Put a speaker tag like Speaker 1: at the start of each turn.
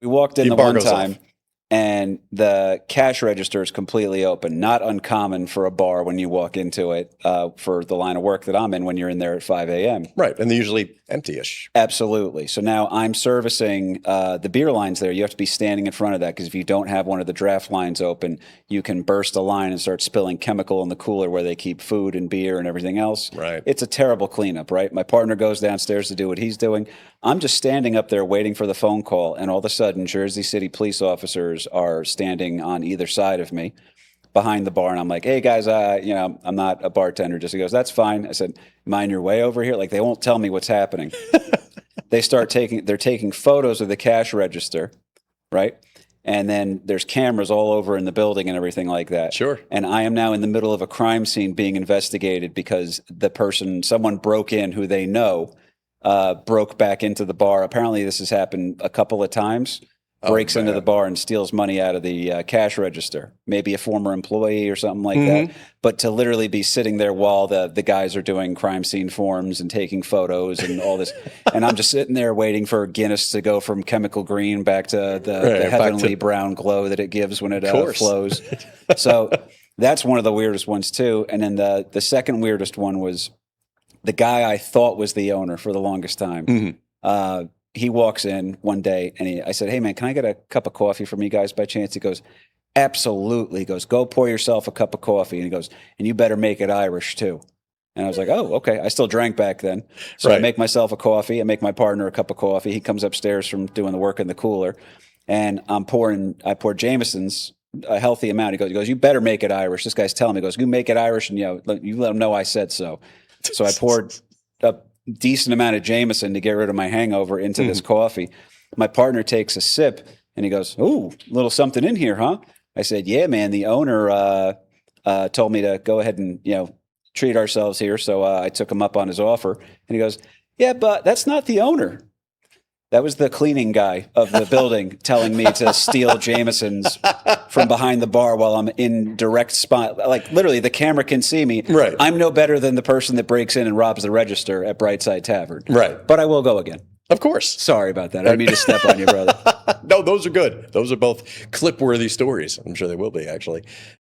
Speaker 1: We walked in
Speaker 2: The
Speaker 1: the one
Speaker 2: bar goes
Speaker 1: time,
Speaker 2: off.
Speaker 1: and the cash register is completely open. Not uncommon for a bar when you walk into it, for the line of work that I'm in when you're in there at 5 a.m.
Speaker 2: Right. And they're usually empty-ish.
Speaker 1: Absolutely. So now I'm servicing the beer lines there. You have to be standing in front of that because if you don't have one of the draft lines open, you can burst a line and start spilling chemical in the cooler where they keep food and beer and everything else.
Speaker 2: Right.
Speaker 1: It's a terrible cleanup, right? My partner goes downstairs to do what he's doing. I'm just standing up there waiting for the phone call, and all of a sudden, Jersey City police officers are standing on either side of me behind the bar, and I'm like, "Hey guys, I'm not a bartender." Just he goes, "That's fine." I said, "Mind your way over here." Like they won't tell me what's happening. They're taking photos of the cash register, right? And then there's cameras all over in the building and everything like that.
Speaker 2: Sure.
Speaker 1: And I am now in the middle of a crime scene being investigated because someone broke in who they know, broke back into the bar. Apparently, this has happened a couple of times. Breaks into the bar and steals money out of the cash register. Maybe a former employee or something like that. But to literally be sitting there while the guys are doing crime scene forms and taking photos and all this, and I'm just sitting there waiting for Guinness to go from chemical green back to the heavenly brown glow that it gives when it flows. So that's one of the weirdest ones too. And then the second weirdest one was the guy I thought was the owner for the longest time. He walks in one day and I said, "Hey man, can I get a cup of coffee from you guys by chance?" He goes, "Absolutely." He goes, "Go pour yourself a cup of coffee." And he goes, "And you better make it Irish too." And I was like, "Oh, okay." I still drank back then. So I make myself a coffee. I make my partner a cup of coffee. He comes upstairs from doing the work in the cooler. And I pour Jameson's a healthy amount. He goes, "You better make it Irish." This guy's telling me, he goes, "You make it Irish and you let him know I said so." So I poured a decent amount of Jameson to get rid of my hangover into this coffee. My partner takes a sip and he goes, "Ooh, a little something in here, huh?" I said, "Yeah, man, the owner told me to go ahead and, treat ourselves here." So I took him up on his offer and he goes, "Yeah, but that's not the owner." That was the cleaning guy of the building telling me to steal Jameson's from behind the bar while I'm in direct spot. Like literally, the camera can see me.
Speaker 2: Right.
Speaker 1: I'm no better than the person that breaks in and robs the register at Brightside Tavern.
Speaker 2: Right.
Speaker 1: But I will go again.
Speaker 2: Of course.
Speaker 1: Sorry about that. I didn't mean to step on you, brother.
Speaker 2: No, those are good. Those are both clip-worthy stories. I'm sure they will be, actually.